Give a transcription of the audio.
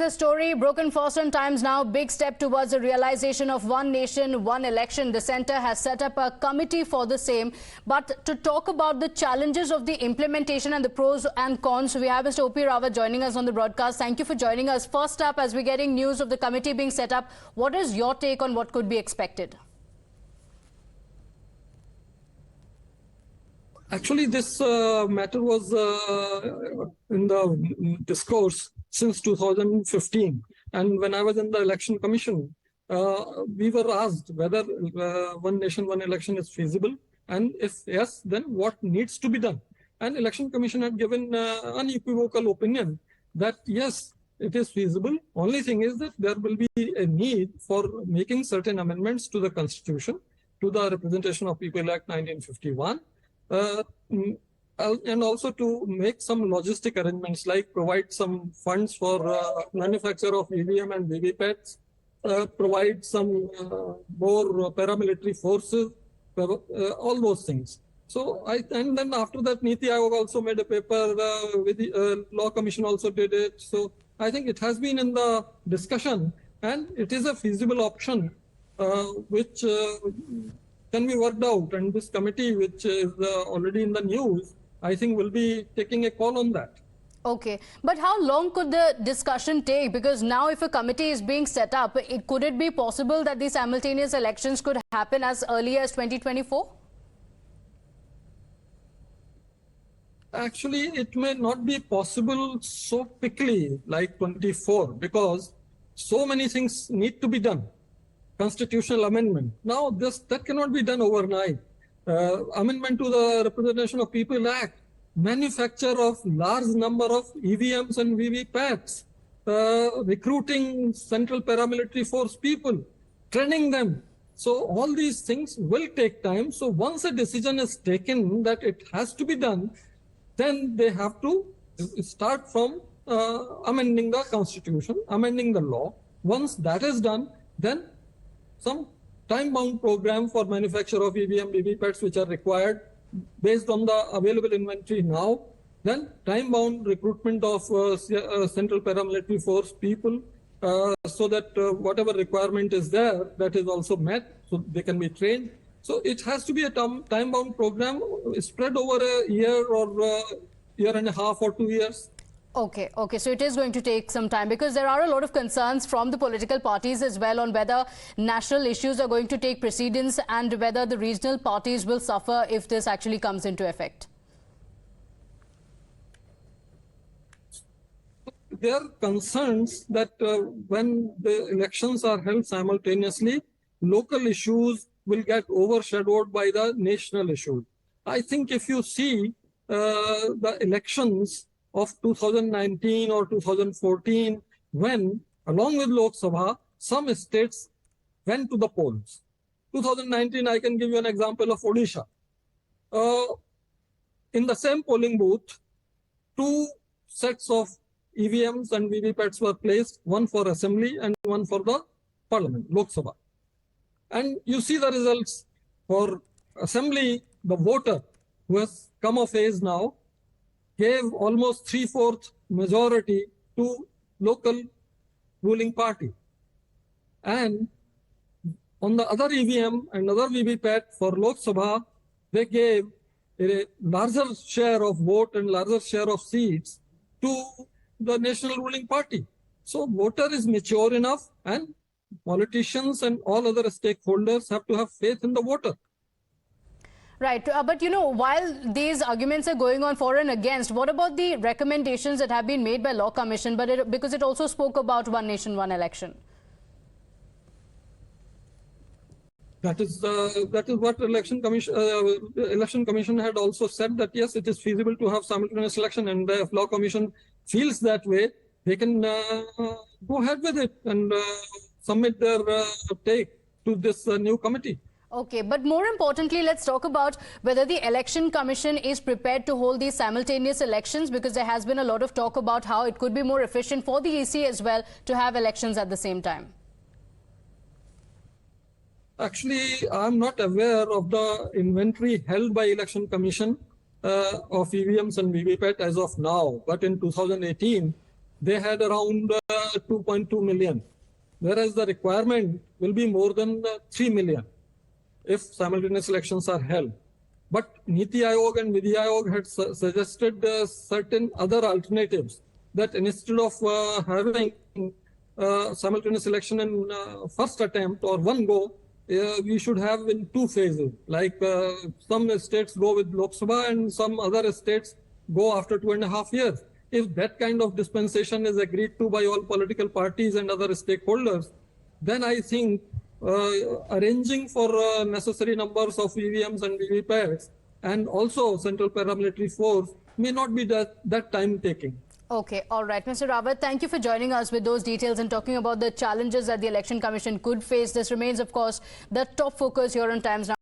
The story broken for some times now. Big step towards the realization of one nation, one election. The centre has set up a committee for the same. But to talk about the challenges of the implementation and the pros and cons, we have Mr. O.P. Rawat joining us on the broadcast. Thank you for joining us. First up, as we're getting news of the committee being set up, what is your take on what could be expected? Actually, this matter was in the discourse since 2015. And when I was in the Election Commission, we were asked whether one nation, one election is feasible. And if yes, then what needs to be done? And Election Commission had given unequivocal opinion that yes, it is feasible. Only thing is that there will be a need for making certain amendments to the Constitution, to the Representation of People Act 1951. And also to make some logistic arrangements, like provide some funds for manufacture of EVM and VVPATs, provide some more paramilitary forces, all those things. So and then after that, Niti Aayog also made a paper, with the Law Commission also did it. So I think it has been in the discussion, and it is a feasible option, which can be worked out. And this committee, which is already in the news, I think will be taking a call on that. Okay, but how long could the discussion take? Because now if a committee is being set up, could it be possible that the simultaneous elections could happen as early as 2024? Actually, it may not be possible so quickly like 24, because so many things need to be done. Constitutional amendment. Now, that cannot be done overnight. Amendment to the Representation of People Act, manufacture of large number of EVMs and VVPATs, recruiting central paramilitary force people, training them. So all these things will take time. So once a decision is taken that it has to be done, then they have to start from amending the Constitution, amending the law. Once that is done, then some time-bound program for manufacture of EVM, VVPATs which are required based on the available inventory now, then time-bound recruitment of central paramilitary force people, so that whatever requirement is there, that is also met, so they can be trained. So it has to be a time-bound program spread over a year or year and a half or 2 years. Okay, so it is going to take some time, because there are a lot of concerns from the political parties as well on whether national issues are going to take precedence and whether the regional parties will suffer if this actually comes into effect. There are concerns that when the elections are held simultaneously, local issues will get overshadowed by the national issues. I think if you see the elections of 2019 or 2014, when along with Lok Sabha, some states went to the polls. 2019, I can give you an example of Odisha. In the same polling booth, 2 sets of EVMs and VVPATs were placed, one for assembly and one for the parliament, Lok Sabha. And you see the results. For assembly, the voter who has come of age now gave almost 3/4 majority to local ruling party. And on the other EVM and other VVPAT for Lok Sabha, they gave a larger share of vote and larger share of seats to the national ruling party. So voter is mature enough, and politicians and all other stakeholders have to have faith in the voter. Right, but you know, while these arguments are going on for and against, what about the recommendations that have been made by Law Commission, because it also spoke about one nation, one election? That is what Election Commission had also said, that yes, it is feasible to have simultaneous election, and if Law Commission feels that way, they can go ahead with it and submit their take to this new committee. Okay, but more importantly, let's talk about whether the Election Commission is prepared to hold these simultaneous elections, because there has been a lot of talk about how it could be more efficient for the EC as well to have elections at the same time. Actually, I'm not aware of the inventory held by Election Commission of EVMs and VVPAT as of now. But in 2018, they had around 2.2 million, whereas the requirement will be more than 3 million if simultaneous elections are held. But Niti Aayog and Vidhi Aayog had suggested certain other alternatives, that instead of having simultaneous election in first attempt or one go, we should have in two phases. Like some states go with Lok Sabha and some other states go after 2.5 years. If that kind of dispensation is agreed to by all political parties and other stakeholders, then I think arranging for necessary numbers of EVMs and VVPATs and also central paramilitary force may not be that time taking. Okay, all right. Mr. Rawat, thank you for joining us with those details and talking about the challenges that the Election Commission could face. This remains, of course, the top focus here on Times Now.